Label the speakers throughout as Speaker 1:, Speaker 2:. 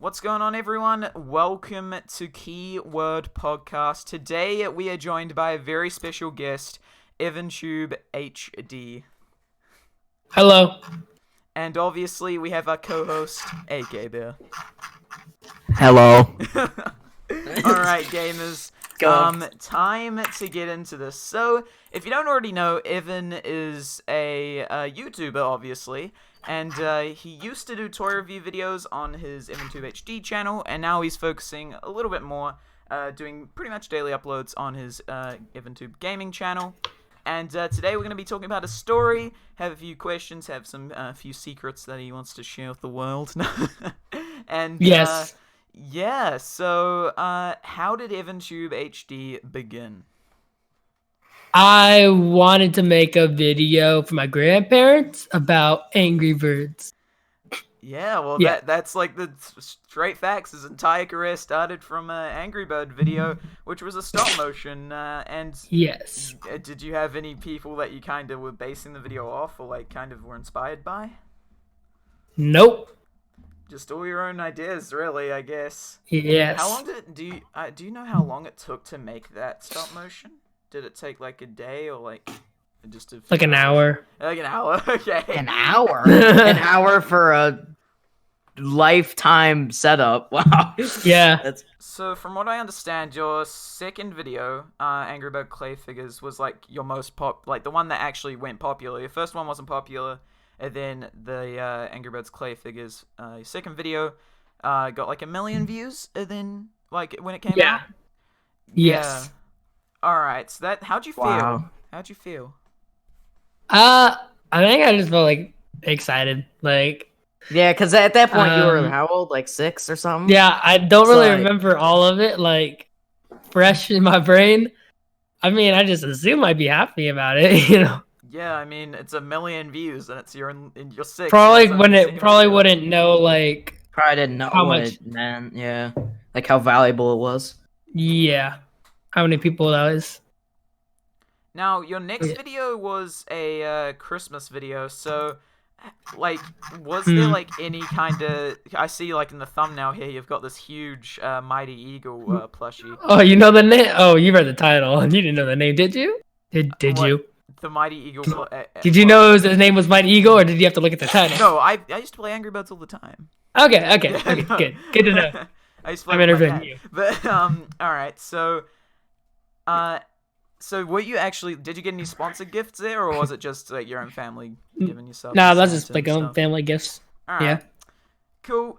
Speaker 1: What's going on, everyone? Welcome to Keyword Podcast. Today we are joined by a very special guest, EvanTube HD.
Speaker 2: Hello.
Speaker 1: And obviously we have our co-host, AK Bear.
Speaker 3: Hello.
Speaker 1: Alright, gamers. Time to get into this. So, if you don't already know, Evan is a YouTuber, obviously. And he used to do toy review videos on his EvanTube HD channel, and now he's focusing a little bit more, doing pretty much daily uploads on his EvanTube gaming channel. And today we're going to be talking about a story, have a few questions, have some few secrets that he wants to share with the world. And
Speaker 2: Yes.
Speaker 1: yeah, so how did EvanTube HD begin?
Speaker 2: I wanted to make a video for my grandparents about Angry Birds.
Speaker 1: Yeah, well,
Speaker 2: Yeah.
Speaker 1: that's like the straight facts. His entire career started from an Angry Bird video, which was a stop motion. And
Speaker 2: Yes.
Speaker 1: did you have any people that you kind of were basing the video off, or like kind of were inspired by?
Speaker 2: Nope.
Speaker 1: Just all your own ideas, really, I guess.
Speaker 2: Yes.
Speaker 1: How long did it do you know how long it took to make that stop motion? Did it take like a day or like just a few
Speaker 2: Like an
Speaker 1: hours?
Speaker 2: hour.
Speaker 1: Like an hour, okay.
Speaker 3: An hour? An hour for a lifetime setup. Wow.
Speaker 2: Yeah.
Speaker 3: That's
Speaker 1: So from what I understand, your second video, Angry Bird Clay Figures, was like your most like the one that actually went popular. Your first one wasn't popular, and then the Angry Birds Clay Figures, your second video, got like 1 million views, and then like when it came out.
Speaker 2: Yes.
Speaker 1: Yeah. All right. So that, how'd you feel?
Speaker 3: Wow.
Speaker 1: How'd you feel?
Speaker 2: I think I just felt like excited. Like,
Speaker 3: yeah, because at that point you were how old? Like 6 or something?
Speaker 2: yeah, I don't
Speaker 3: So,
Speaker 2: really
Speaker 3: like-
Speaker 2: remember all of it, like, fresh in my brain. I mean, I just assume I'd be happy about it, you know.
Speaker 1: Yeah, I mean it's 1 million views, and it's your 6.
Speaker 2: Probably
Speaker 1: That's
Speaker 2: when
Speaker 1: amazing.
Speaker 2: it probably wouldn't know, like,
Speaker 3: Probably didn't know
Speaker 2: How
Speaker 3: what
Speaker 2: much?
Speaker 3: it meant. Yeah. Like how valuable it was.
Speaker 2: yeah, how many people that was.
Speaker 1: Now, your next
Speaker 2: Yeah.
Speaker 1: video was a Christmas video, so, like, was there, like, any kind of... I see, like, in the thumbnail here, you've got this huge Mighty Eagle plushie.
Speaker 2: Oh, you know the name? Oh, you read the title. You didn't know the name, did you? Did
Speaker 1: What?
Speaker 2: you?
Speaker 1: The Mighty Eagle...
Speaker 2: Did you know his name was Mighty Eagle, or did you have to look at the title?
Speaker 1: No, I used to play Angry Birds all the time.
Speaker 2: Okay,
Speaker 1: Yeah,
Speaker 2: okay,
Speaker 1: no.
Speaker 2: good to know.
Speaker 1: I used to play
Speaker 2: I'm
Speaker 1: with my
Speaker 2: interviewing
Speaker 1: dad.
Speaker 2: you.
Speaker 1: But, alright, so... So were you actually... Did you get any sponsored gifts there, or was it just, like, your own family giving yourself...
Speaker 2: Nah,
Speaker 1: the
Speaker 2: that's just
Speaker 1: Santa
Speaker 2: like
Speaker 1: and
Speaker 2: own
Speaker 1: stuff?
Speaker 2: family gifts.
Speaker 1: Alright.
Speaker 2: Yeah.
Speaker 1: Cool.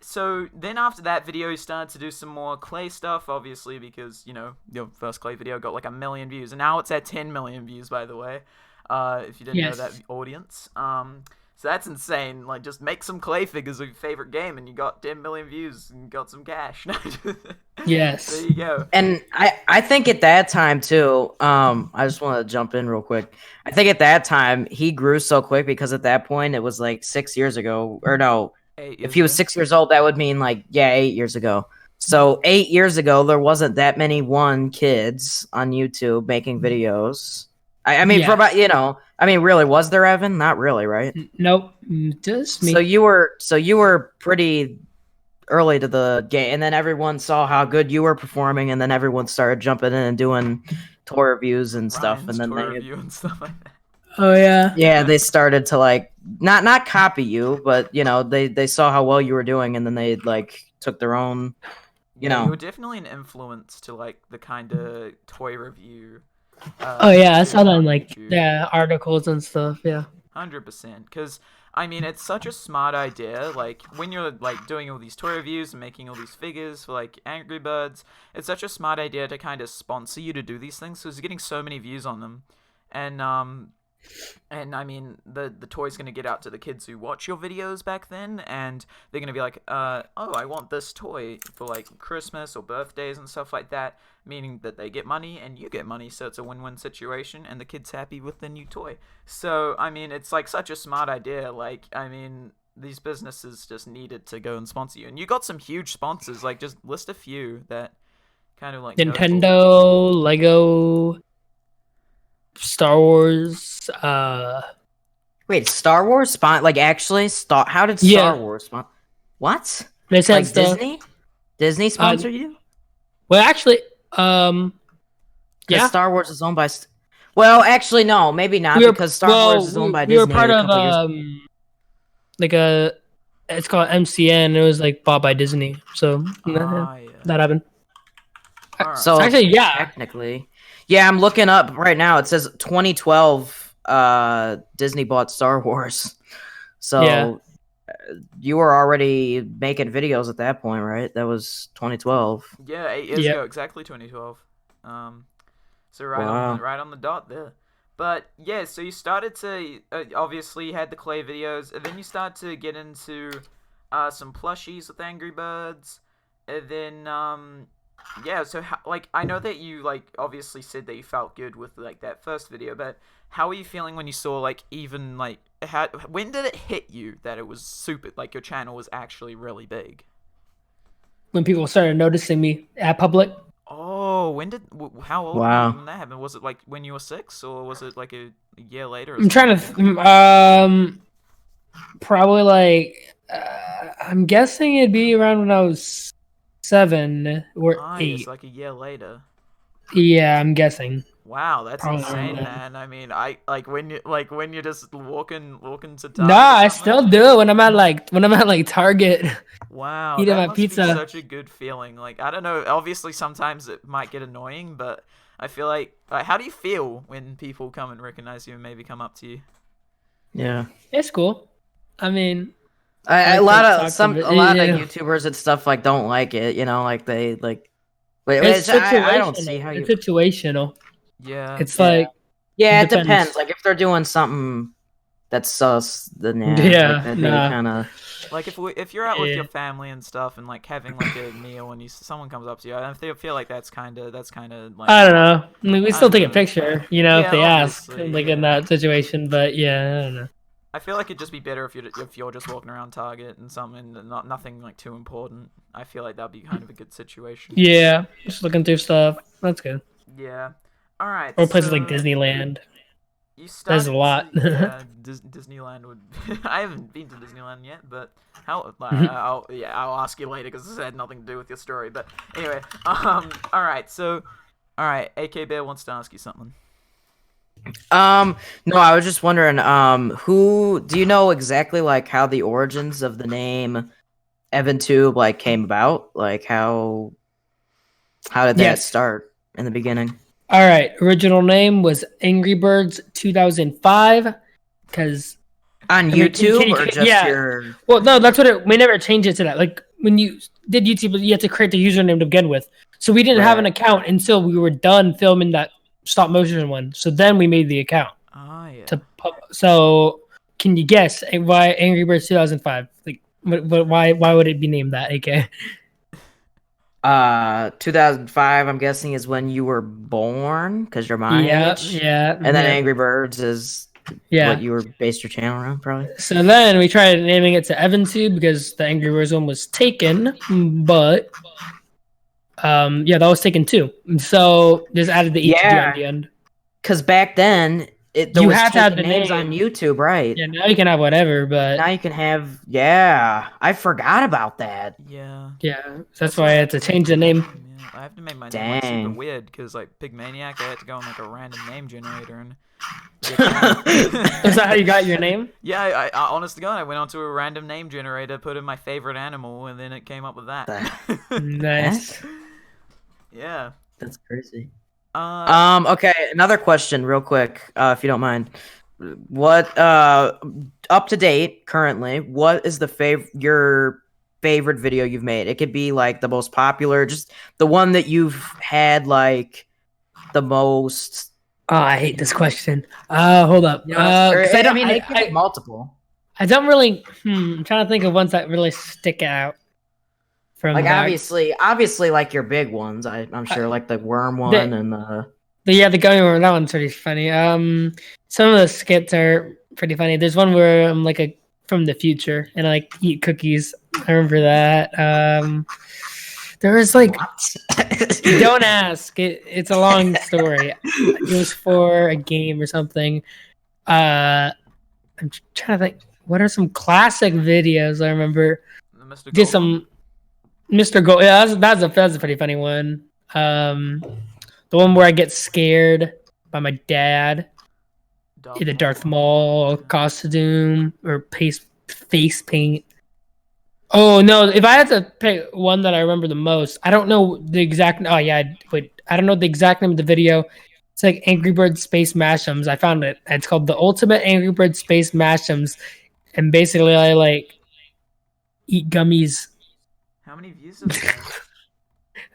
Speaker 1: So then after that video, you started to do some more clay stuff, obviously, because, you know, your first clay video got like 1 million views, and now it's at 10 million views, by the way, if you didn't know that,
Speaker 2: Yes.
Speaker 1: audience. So that's insane. Like, just make some clay figures of your favorite game, and you got 10 million views, and got some cash.
Speaker 2: Yes.
Speaker 1: There you go.
Speaker 3: And I think at that time too, I just want to jump in real quick. I think at that time he grew so quick because at that point it was like 6 years ago, or no,
Speaker 1: 8
Speaker 3: if
Speaker 1: years
Speaker 3: he was
Speaker 1: ago.
Speaker 3: 6 years old, that would mean like 8 years ago. So 8 years ago, there wasn't that many kids on YouTube making videos. I mean, for
Speaker 2: Yeah.
Speaker 3: about really, was there, Evan? Not really, right?
Speaker 2: Nope, just me.
Speaker 3: So you were pretty early to the game, and then everyone saw how good you were performing, and then everyone started jumping in and doing toy reviews and stuff,
Speaker 1: Ryan's
Speaker 3: and then
Speaker 1: toy review and stuff like that.
Speaker 2: Oh yeah.
Speaker 3: they started to like not copy you, but they saw how well you were doing, and then they like took their own.
Speaker 1: You were definitely an influence to like the kind of toy review.
Speaker 2: Oh yeah, I saw that
Speaker 1: on
Speaker 2: in like
Speaker 1: YouTube.
Speaker 2: articles and stuff. Yeah.
Speaker 1: 100%, because I mean it's such a smart idea. Like when you're like doing all these toy reviews and making all these figures for like Angry Birds, it's such a smart idea to kind of sponsor you to do these things because you're getting so many views on them, and I mean the toy's gonna get out to the kids who watch your videos back then, and they're gonna be like, oh, I want this toy for like Christmas or birthdays and stuff like that. Meaning that they get money and you get money, so it's a win-win situation, and the kid's happy with the new toy. So I mean, it's like such a smart idea. Like I mean, these businesses just needed to go and sponsor you, and you got some huge sponsors. Like just list a few that kind of like notable.
Speaker 2: Nintendo, Lego, Star Wars.
Speaker 3: Wait, Star Wars spawn? Like actually, How did
Speaker 2: Yeah.
Speaker 3: Star Wars spawn? What?
Speaker 2: They sent
Speaker 3: Like
Speaker 2: stuff.
Speaker 3: Disney? Disney sponsored you?
Speaker 2: Well, actually,
Speaker 3: Because
Speaker 2: yeah.
Speaker 3: Star Wars is owned by. Well, actually, no, maybe not because Star Wars is owned by
Speaker 2: we were
Speaker 3: Disney
Speaker 2: part
Speaker 3: a
Speaker 2: of
Speaker 3: couple years.
Speaker 2: like it's called MCN. It was like bought by Disney, so
Speaker 1: Yeah.
Speaker 2: that happened.
Speaker 1: Alright.
Speaker 3: So
Speaker 2: actually, yeah.
Speaker 3: technically, yeah, I'm looking up right now. It says 2012. Disney bought Star Wars. So
Speaker 2: Yeah.
Speaker 3: you were already making videos at that point, right? That was 2012.
Speaker 1: Yeah, 8 years ago, exactly 2012. So right on the dot there. But yeah, so you started to obviously you had the clay videos, and then you start to get into some plushies with Angry Birds, and then yeah. So like I know that you like obviously said that you felt good with like that first video, but how were you feeling when you saw like even like when did it hit you that it was super like your channel was actually really big?
Speaker 2: When people started noticing me at public.
Speaker 1: Oh, how old were
Speaker 3: Wow.
Speaker 1: you when that happened? Was it like when you were 6, or was it like a year later? Or
Speaker 2: I'm trying
Speaker 1: something?
Speaker 2: to probably like I'm guessing it'd be around when I was 7 or 8.
Speaker 1: Yes, like a year later.
Speaker 2: Yeah, I'm guessing.
Speaker 1: Wow, that's
Speaker 2: Probably
Speaker 1: insane,
Speaker 2: around then.
Speaker 1: man. I mean, I like when you're just walking to Target.
Speaker 2: Nah, I still do it when I'm at like Target.
Speaker 1: Wow,
Speaker 2: eating
Speaker 1: that
Speaker 2: my
Speaker 1: must
Speaker 2: pizza.
Speaker 1: be such a good feeling. Like I don't know. Obviously, sometimes it might get annoying, but I feel like how do you feel when people come and recognize you and maybe come up to you?
Speaker 3: Yeah.
Speaker 2: It's cool. I mean,
Speaker 3: A lot of
Speaker 2: Yeah.
Speaker 3: YouTubers and stuff like don't like it, you know, like they like.
Speaker 2: It's
Speaker 3: I don't see how you.
Speaker 2: It's situational.
Speaker 1: Yeah.
Speaker 2: It's like
Speaker 3: Yeah, it
Speaker 2: depends.
Speaker 3: depends. Like if they're doing something that's sus, then
Speaker 2: Yeah,
Speaker 3: like, they
Speaker 2: nah.
Speaker 3: kind of.
Speaker 1: Like if you're out with
Speaker 2: Yeah.
Speaker 1: your family and stuff and like having like a meal and someone comes up to you, I feel like that's kind of like
Speaker 2: I don't know. I mean, we
Speaker 1: I
Speaker 2: still
Speaker 1: don't
Speaker 2: take a
Speaker 1: know.
Speaker 2: picture, you know,
Speaker 1: Yeah,
Speaker 2: if they ask,
Speaker 1: obviously,
Speaker 2: like
Speaker 1: yeah.
Speaker 2: in that situation. But yeah, I don't know.
Speaker 1: I feel like it'd just be better if you're just walking around Target and something nothing like too important. I feel like that'd be kind of a good situation.
Speaker 2: Yeah, just looking through stuff. That's good.
Speaker 1: Yeah. All right.
Speaker 2: Or places like
Speaker 1: so
Speaker 2: Disneyland.
Speaker 1: You started
Speaker 2: There's a lot.
Speaker 1: yeah, Disneyland would. I haven't been to Disneyland yet, but I'll ask you later because this had nothing to do with your story. But anyway, all right. So, all right, AK Bear wants to ask you something.
Speaker 3: No, I was just wondering, who do you know exactly like how the origins of the name EvanTube like came about? Like how did that start in the beginning?
Speaker 2: All right, original name was Angry Birds 2005 because
Speaker 3: On YouTube or just your?
Speaker 2: Well, no, that's what we never changed it to that. Like when you did YouTube, you had to create the username to begin with. So we didn't have an account until we were done filming that stop motion one. So then we made the account.
Speaker 1: Oh yeah.
Speaker 2: So can you guess why Angry Birds 2005? Like, why would it be named that? AK.
Speaker 3: 2005. I'm guessing is when you were born because you're my age.
Speaker 2: Yeah.
Speaker 3: And then Angry Birds is what you were based your channel around, probably.
Speaker 2: So then we tried naming it to EvanTube because the Angry Birds one was taken, but that was taken too. So just added the ETG at the end.
Speaker 3: Because back then
Speaker 2: you had to have the
Speaker 3: names
Speaker 2: name
Speaker 3: on YouTube, right?
Speaker 2: Yeah, now you can have whatever, but
Speaker 3: now you can have I forgot about that.
Speaker 1: Yeah.
Speaker 2: Yeah, that's why I had to change the name.
Speaker 1: Yeah, I have to make my name like super weird because like Pigmaniac, I had to go on like a random name generator and.
Speaker 2: Is that how you got your name?
Speaker 1: Yeah, I honest to God, I went onto a random name generator, put in my favorite animal, and then it came up with that.
Speaker 2: Nice.
Speaker 1: Yeah.
Speaker 3: That's crazy. Okay, another question real quick, if you don't mind. What up to date currently, what is your favorite video you've made? It could be like the most popular, just the one that you've had like the most.
Speaker 2: Oh, I hate this question. Hold up.
Speaker 3: It could be multiple.
Speaker 2: I don't really. I'm trying to think of ones that really stick out. From
Speaker 3: like obviously, like your big ones. I'm sure, like the worm one and the
Speaker 2: the gummy worm. That one's pretty funny. Some of the skits are pretty funny. There's one where I'm like from the future and I like eat cookies. I remember that. There was like, don't ask. It's a long story. It was for a game or something. I'm trying to think. What are some classic videos I remember?
Speaker 1: Mr.
Speaker 2: Did some. Mr. Gold. Yeah, that's a pretty funny one. The one where I get scared by my dad. The Darth Maul costume or face paint. Oh no! If I had to pick one that I remember the most, I don't know the exact. Oh yeah, wait. I don't know the exact name of the video. It's like Angry Bird Space Mashems. I found it. It's called the Ultimate Angry Bird Space Mashems, and basically I like eat gummies.
Speaker 1: How many views does it have?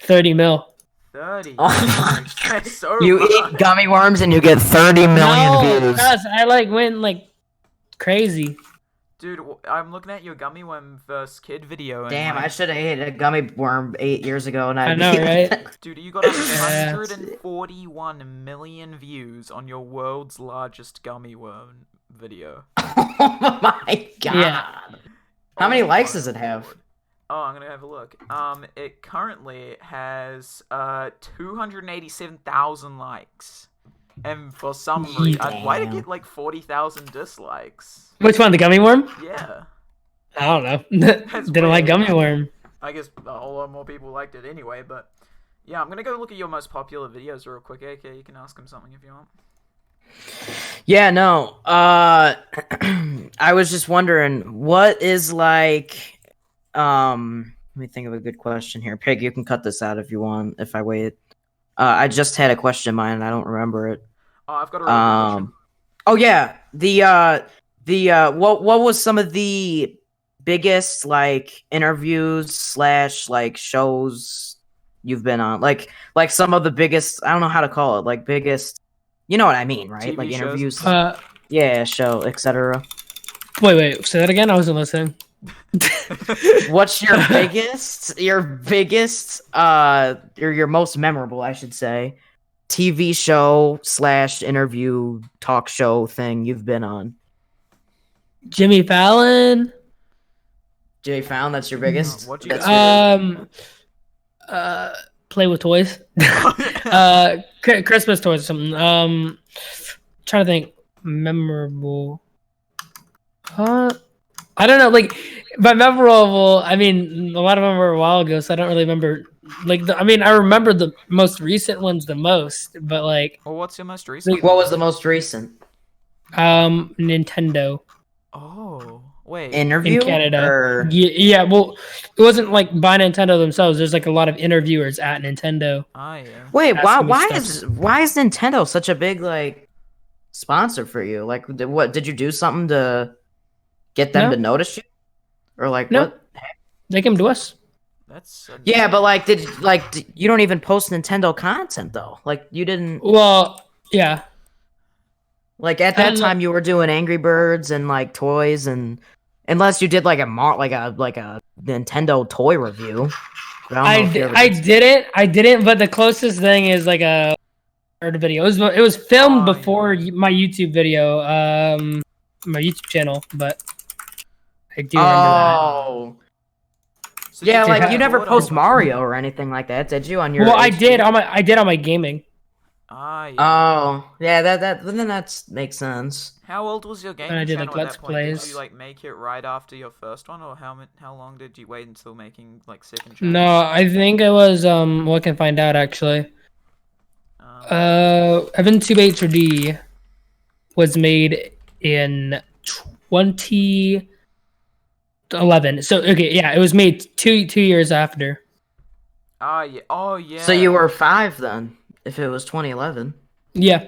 Speaker 2: 30 mil.
Speaker 1: 30.
Speaker 3: Oh my
Speaker 1: That's so
Speaker 3: You
Speaker 1: much.
Speaker 3: eat gummy worms and you get 30 million views.
Speaker 2: Guys, I like went like crazy.
Speaker 1: Dude, I'm looking at your gummy worm vs. kid video. And
Speaker 3: Damn,
Speaker 1: like,
Speaker 3: I should have ate a gummy worm 8 years ago, and
Speaker 2: I know, right?
Speaker 1: dude, you got 141 million views on your world's largest gummy worm video.
Speaker 3: Oh my god.
Speaker 2: Yeah.
Speaker 3: How many
Speaker 1: Oh
Speaker 3: likes
Speaker 1: my
Speaker 3: does it have?
Speaker 1: lord. Oh, I'm gonna have a look. It currently has 287,000 likes, and for some reason, why did it get like 40,000 dislikes?
Speaker 2: Which one, the gummy worm?
Speaker 1: Yeah,
Speaker 2: I don't know.
Speaker 1: That's
Speaker 2: Didn't like
Speaker 1: weird.
Speaker 2: gummy worm.
Speaker 1: I guess a whole lot more people liked it anyway. But yeah, I'm gonna go look at your most popular videos real quick. AK, you can ask him something if you want.
Speaker 3: Yeah, no. I was just wondering, what is like let me think of a good question here. Pig, you can cut this out if you want, if I wait. I just had a question in mind and I don't remember it.
Speaker 1: Oh, I've got a really good question.
Speaker 3: Oh yeah. What was some of the biggest like interviews slash like shows you've been on? Like some of the biggest, I don't know how to call it, like biggest, you know what I mean, right?
Speaker 1: TV
Speaker 3: like
Speaker 1: shows?
Speaker 3: interviews.
Speaker 2: Yeah,
Speaker 3: Show, etc.
Speaker 2: wait, say that again? I wasn't listening.
Speaker 3: What's your biggest or your most memorable, I should say, TV show slash interview talk show thing you've been on?
Speaker 2: Jimmy Fallon.
Speaker 3: Jay Found, that's your biggest?
Speaker 1: What'd you
Speaker 3: That's
Speaker 1: guys
Speaker 2: Play with toys. Christmas toys or something. Trying to think memorable. I don't know, like, by memorable, I mean, a lot of them were a while ago, so I don't really remember. Like, I remember the most recent ones the most, but like,
Speaker 1: Well, what's your most recent?
Speaker 3: What was the most recent
Speaker 2: Nintendo
Speaker 1: Oh, wait.
Speaker 3: interview?
Speaker 2: in Canada.
Speaker 3: Or...
Speaker 2: Yeah, well, it wasn't like by Nintendo themselves. There's like a lot of interviewers at Nintendo.
Speaker 1: Ah, yeah.
Speaker 3: Wait,
Speaker 2: Asking me
Speaker 3: why is Nintendo such a big like sponsor for you? Like, what did you do something to get them
Speaker 2: No.
Speaker 3: to notice you, or like
Speaker 2: No.
Speaker 3: what?
Speaker 2: They came to us.
Speaker 1: That's
Speaker 3: Yeah, but like, you don't even post Nintendo content though? Like, you didn't
Speaker 2: Well, yeah.
Speaker 3: like at that
Speaker 2: And,
Speaker 3: time you were doing Angry Birds and like toys, and unless you did like a Nintendo toy review. But I don't know if you ever did.
Speaker 2: I didn't, but the closest thing is like a video. It was filmed
Speaker 1: Oh,
Speaker 2: before my YouTube video, my YouTube channel, but I do remember that.
Speaker 3: Oh,
Speaker 1: So
Speaker 3: yeah,
Speaker 1: did
Speaker 3: like you
Speaker 1: record
Speaker 3: never
Speaker 1: on-
Speaker 3: post Mario or anything like that, did you? On your
Speaker 2: Well, I
Speaker 3: HD?
Speaker 2: did on my gaming.
Speaker 1: Ah, yeah.
Speaker 3: Oh, yeah, then that makes sense.
Speaker 1: How old was your game
Speaker 2: And I did,
Speaker 1: channel
Speaker 2: like,
Speaker 1: at
Speaker 2: Let's
Speaker 1: that point? Did
Speaker 2: Plays.
Speaker 1: you like make it right after your first one, or how long did you wait until making like second channels?
Speaker 2: No, I think it was well, I can find out actually. EvanTube HD was made in 2011. So okay, yeah, it was made two years after.
Speaker 1: Ah, yeah. Oh, yeah.
Speaker 3: So you were 5 then, if it was 2011.
Speaker 2: Yeah,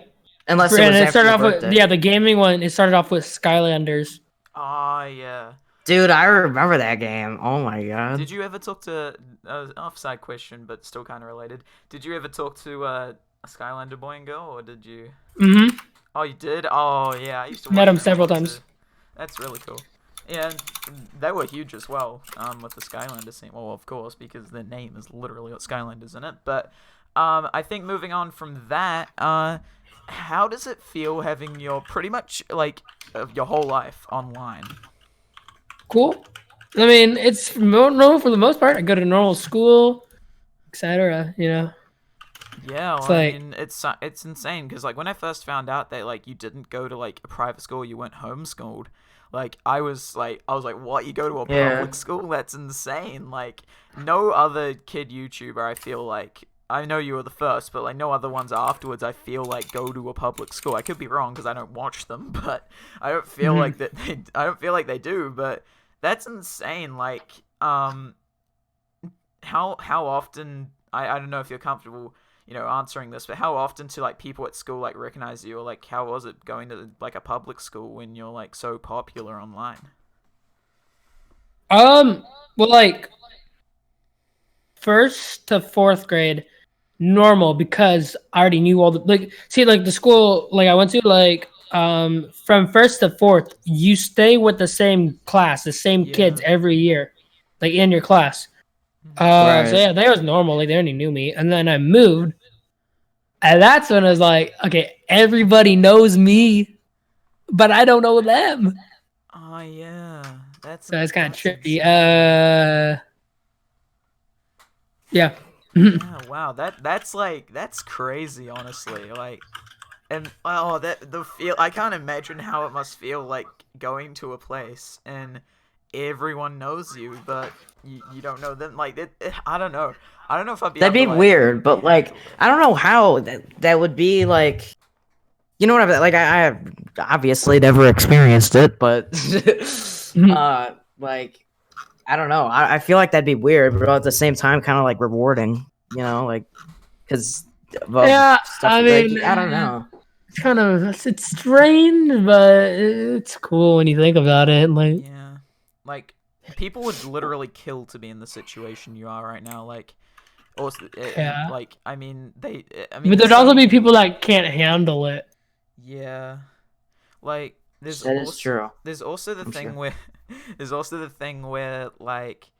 Speaker 3: Unless it was
Speaker 2: and it
Speaker 3: after
Speaker 2: started
Speaker 3: your
Speaker 2: off
Speaker 3: birthday.
Speaker 2: with the gaming one. It started off with Skylanders.
Speaker 1: Ah, yeah.
Speaker 3: Dude, I remember that game. Oh my god.
Speaker 1: Did you ever talk to offside question, but still kind of related? Did you ever talk to a Skylander boy and girl, or did you?
Speaker 2: Mm-hmm.
Speaker 1: Oh, you did. Oh, yeah. I used to
Speaker 2: Met
Speaker 1: watch
Speaker 2: him
Speaker 1: them
Speaker 2: several
Speaker 1: too.
Speaker 2: times.
Speaker 1: That's really cool. Yeah, they were huge as well. With the Skylander scene. Well, of course, because their name is literally got Skylanders in it. But I think moving on from that, how does it feel having your pretty much like your whole life online?
Speaker 2: Cool. I mean, it's normal for the most part. I go to normal school, etc. You know.
Speaker 1: Yeah,
Speaker 2: It's
Speaker 1: well, I
Speaker 2: like-
Speaker 1: mean, it's insane because like when I first found out that like you didn't go to like a private school, you weren't homeschooled. Like I was like, what? You go to a
Speaker 3: Yeah.
Speaker 1: public school? That's insane. Like no other kid YouTuber, I feel like. I know you were the first, but like no other ones afterwards, I feel like go to a public school. I could be wrong because I don't watch them, but I don't feel like that. I don't feel like they do, but that's insane. Like, how often? I don't know if you're comfortable, answering this, but how often do like people at school like recognize you, or like how was it going to like a public school when you're like so popular online?
Speaker 2: Well, like first to fourth grade, normal because I already knew all the like. See, like the school like I went to, like from first to fourth, you stay with the same class, the same kids every year, like in your class.
Speaker 3: Right.
Speaker 2: So yeah, that was normal. Like they already knew me, and then I moved, and that's when I was like, okay, everybody knows me, but I don't know them.
Speaker 1: Oh yeah,
Speaker 2: So it's kind of tricky.
Speaker 1: insane.
Speaker 2: Yeah.
Speaker 1: Yeah, wow, that's crazy, honestly. Like, and the feel, I can't imagine how it must feel like going to a place and everyone knows you, but you don't know them. Like, I don't know. I don't know if I'd be.
Speaker 3: That'd be
Speaker 1: able to, like,
Speaker 3: weird, but like I don't know how that would be like. You know what I mean? Like I have obviously never experienced it, but like I don't know. I feel like that'd be weird, but at the same time, kind of like rewarding. Like because
Speaker 2: Yeah, I mean,
Speaker 3: like, I don't know.
Speaker 2: It's kind of it's strange, but it's cool when you think about it. Like,
Speaker 1: yeah, like people would literally kill to be in the situation you are right now. Like, also,
Speaker 2: yeah.
Speaker 1: like I mean,
Speaker 2: but there'd also be people that can't handle it.
Speaker 1: Yeah, like there's
Speaker 3: That
Speaker 1: also,
Speaker 3: is true.
Speaker 1: There's also the
Speaker 3: I'm
Speaker 1: thing
Speaker 3: sure.
Speaker 1: where there's also the thing where like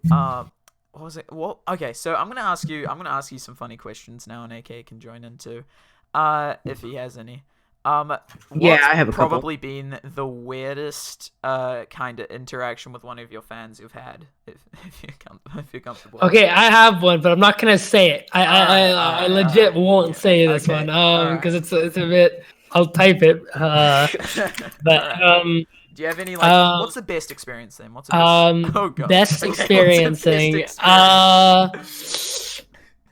Speaker 1: what was it? Well, okay, so I'm gonna ask you some funny questions now, and AK can join in too, if he has any.
Speaker 3: Yeah, I have a couple.
Speaker 1: probably been the weirdest kind of interaction with one of your fans you've had, if you're comfortable.
Speaker 2: Okay, I have one, but I'm not gonna say it. I legit won't say this one because it's a bit. I'll type it. But
Speaker 1: do you have any like? What's the best experience then? What's the best? Oh god.
Speaker 2: Best
Speaker 1: Okay,
Speaker 2: experiencing.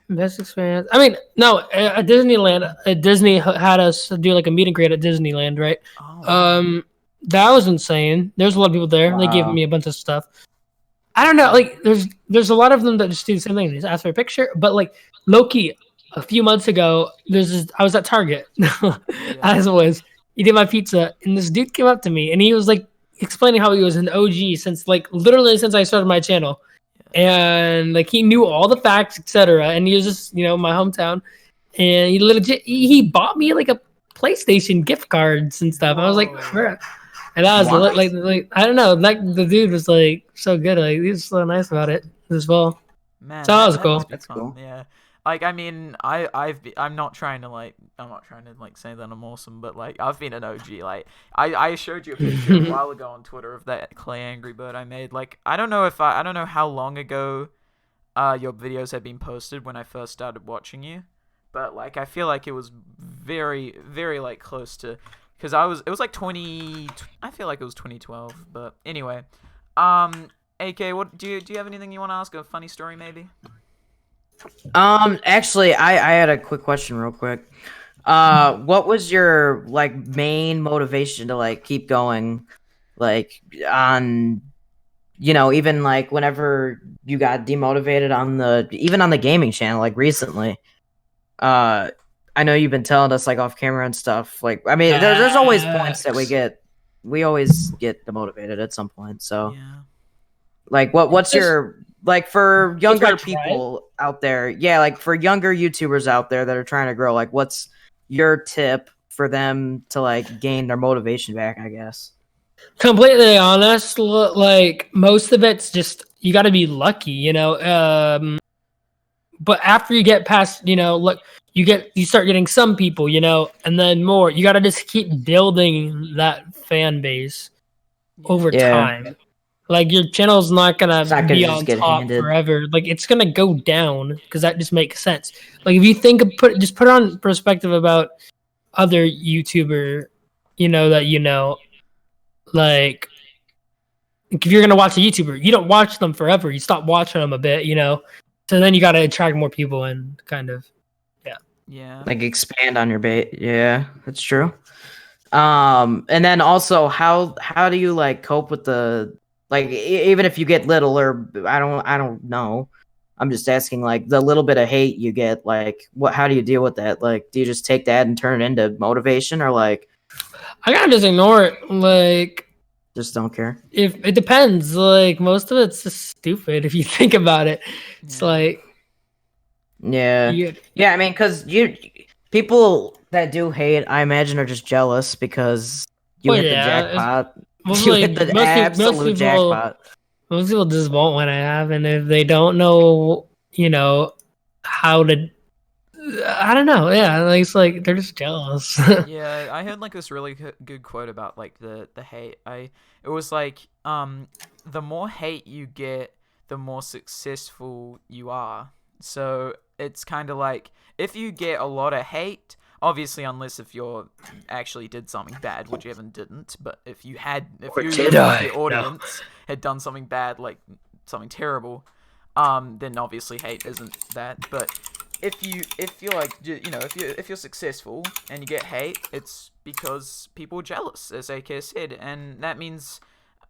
Speaker 2: Best experience. I mean, no, at Disneyland, Disney had us do like a meet and greet at Disneyland, right?
Speaker 1: Oh.
Speaker 2: That was insane. There's a lot of people there.
Speaker 3: Wow.
Speaker 2: They gave me a bunch of stuff. I don't know, like there's a lot of them that just do the same thing. They just ask for a picture. But like low-key, a few months ago, I was at Target, as always, eating my pizza, and this dude came up to me and he was like explaining how he was an OG since like literally since I started my channel. And like he knew all the facts, etc. And he was just, my hometown. And he legit he bought me like a PlayStation gift cards and stuff. I was like, crap. And I was like I don't know, like the dude was like so good, like he was so nice about it as well.
Speaker 1: Man,
Speaker 2: so that was cool.
Speaker 1: That's cool. Yeah. Like I mean, I'm not trying to say that I'm awesome, but like I've been an OG. Like I showed you a picture a while ago on Twitter of that clay Angry Bird I made. Like I don't know how long ago your videos had been posted when I first started watching you, but like I feel like it was very very like close to, because it was like 20. I feel like it was 2012. But anyway, AK, what do you have anything you want to ask? A funny story maybe?
Speaker 3: Actually, I had a quick question real quick. What was your like main motivation to like keep going, like on, even like whenever you got demotivated even on the gaming channel, like recently? I know you've been telling us like off camera and stuff. Like, I mean, there's always points that we always get demotivated at some point. So,
Speaker 1: yeah.
Speaker 3: Like, what's your like for younger people out there? Yeah, like for younger YouTubers out there that are trying to grow, like, what's your tip for them to like gain their motivation back? I guess.
Speaker 2: Completely honest, like most of it's just you got to be lucky, But after you get past, look, you start getting some people, and then more. You got to just keep building that fan base over time. Like your channel's not gonna be on top forever. Like it's gonna go down because that just makes sense. Like if you think of put it on perspective about other YouTuber, that like if you're gonna watch a YouTuber, you don't watch them forever. You stop watching them a bit, So then you got to attract more people and kind of,
Speaker 1: Yeah.
Speaker 3: Like expand on your bait. Yeah, that's true. And then also, how do you like cope with the like even if you get little or I don't know. I'm just asking like the little bit of hate you get. Like how do you deal with that? Like, do you just take that and turn it into motivation, or like
Speaker 2: I gotta just ignore it. Like,
Speaker 3: just don't care?
Speaker 2: if it depends. Like most of it's just stupid if you think about it. It's like.
Speaker 3: Yeah. Yeah, I mean, because people that do hate, I imagine, are just jealous because you hit the jackpot. You hit the absolute jackpot.
Speaker 2: Most people just won't what I have, and if they don't know, how to, I don't know. Yeah, like, it's like they're just jealous.
Speaker 1: Yeah, I heard like this really good quote about like the hate. It was like the more hate you get, the more successful you are. So it's kind of like if you get a lot of hate, obviously, unless if you actually did something bad, which Evan didn't, but if the audience had done something bad, like something terrible, then obviously hate isn't that. But if you're like, if you're successful and you get hate, it's because people are jealous, as AK said, and that means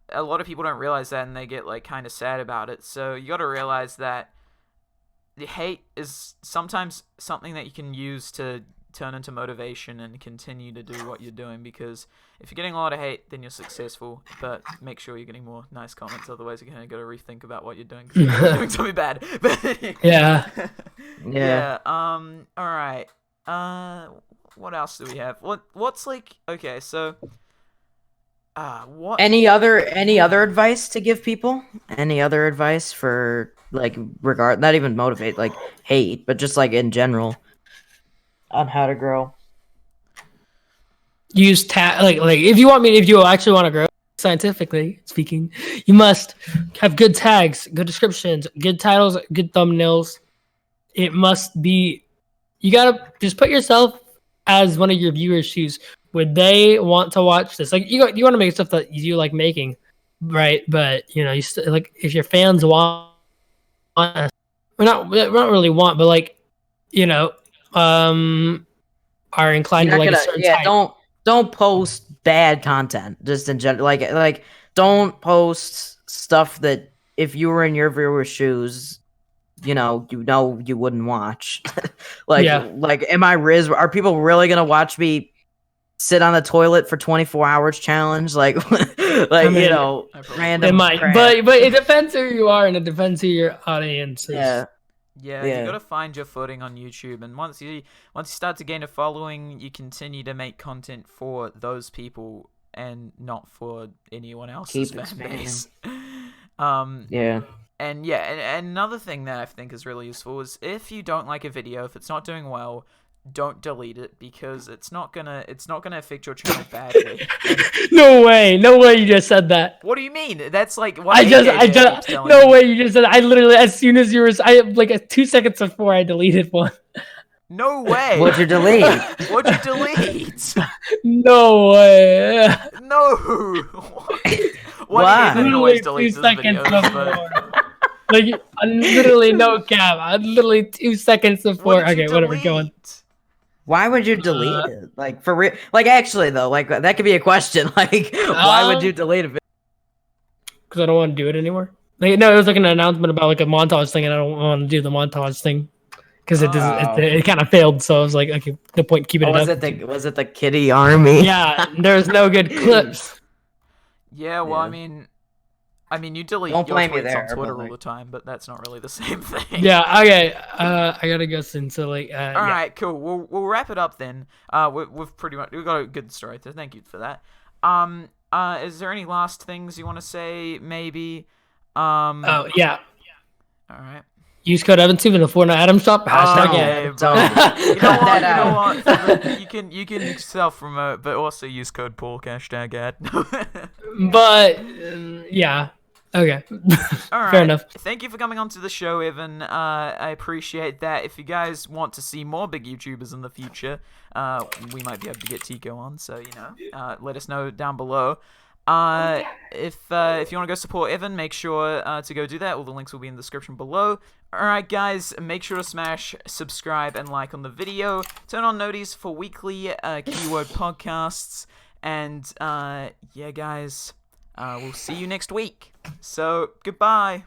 Speaker 1: a lot of people don't realize that, and they get like kind of sad about it. So you got to realize that the hate is sometimes something that you can use to turn into motivation and continue to do what you're doing, because if you're getting a lot of hate, then you're successful, but make sure you're getting more nice comments, otherwise you're going to got to rethink about what you're doing because you're doing something bad.
Speaker 2: Yeah.
Speaker 1: All right. What else do we have? What's like, okay, so what
Speaker 3: any other advice to give people? Any other advice for like not even motivate, like hate, but just like in general on how to grow?
Speaker 2: Use like if you actually want to grow scientifically speaking, you must have good tags, good descriptions, good titles, good thumbnails. It must be, you gotta just put yourself as one of your viewers' shoes. Would they want to watch this? Like you want to make stuff that you like making, right? But you like if your fans want, we don't really want, but like are inclined to like a certain type.
Speaker 3: Don't post bad content just in general. Like don't post stuff that if you were in your viewer's shoes, you wouldn't watch. Like am I Riz? Are people really gonna watch me sit on the toilet for 24 hours challenge? Like random.
Speaker 2: It might, but it depends who you are and it depends who your audience is.
Speaker 1: Yeah, you gotta find your footing on YouTube, and once you start to gain a following, you continue to make content for those people and not for anyone else's fan base. And another thing that I think is really useful is if you don't like a video, if it's not doing well, don't delete it, because it's not gonna affect your channel badly.
Speaker 2: No way you just said that.
Speaker 1: What do you mean? That's like what
Speaker 2: no way you just said that. I literally, as soon as you were, 2 seconds before I deleted one.
Speaker 1: No way.
Speaker 3: What'd you delete?
Speaker 1: What'd you delete?
Speaker 2: No way.
Speaker 1: No.
Speaker 3: Why?
Speaker 1: Always deletes his videos, but...
Speaker 2: Like, literally no cap. Literally 2 seconds before. Okay, whatever, go on.
Speaker 3: Why would you delete it? Like, for real? Like, actually, though, like, that could be a question. Like, why would you delete a video?
Speaker 2: Because I don't want to do it anymore. Like, no, it was like an announcement about like a montage thing, and I don't want to do the montage thing because it kind of failed. So I was like, okay, no point keeping it up.
Speaker 3: Was it the kitty army?
Speaker 2: Yeah, there's no good clips.
Speaker 1: Yeah, well, I mean, you delete your tweets on Twitter all the time, but that's not really the same thing.
Speaker 2: Yeah, okay. I gotta go soon. So like,
Speaker 1: all right, cool. We'll wrap it up then. We've got a good story, so thank you for that. Is there any last things you want to say? Maybe.
Speaker 2: Oh yeah.
Speaker 1: All right.
Speaker 2: Use code EvanTube in the Fortnite item shop.
Speaker 1: You know what? You can self promote, but also use code Paul #ad.
Speaker 2: But yeah. Okay.
Speaker 1: All right.
Speaker 2: Fair enough.
Speaker 1: Thank you for coming on to the show, Evan. I appreciate that. If you guys want to see more big YouTubers in the future, we might be able to get Tico on, so let us know down below. If you want to go support Evan, make sure to go do that. All the links will be in the description below. Alright guys, make sure to smash subscribe and like on the video. Turn on noties for weekly keyword podcasts. And yeah guys, we'll see you next week. So, goodbye.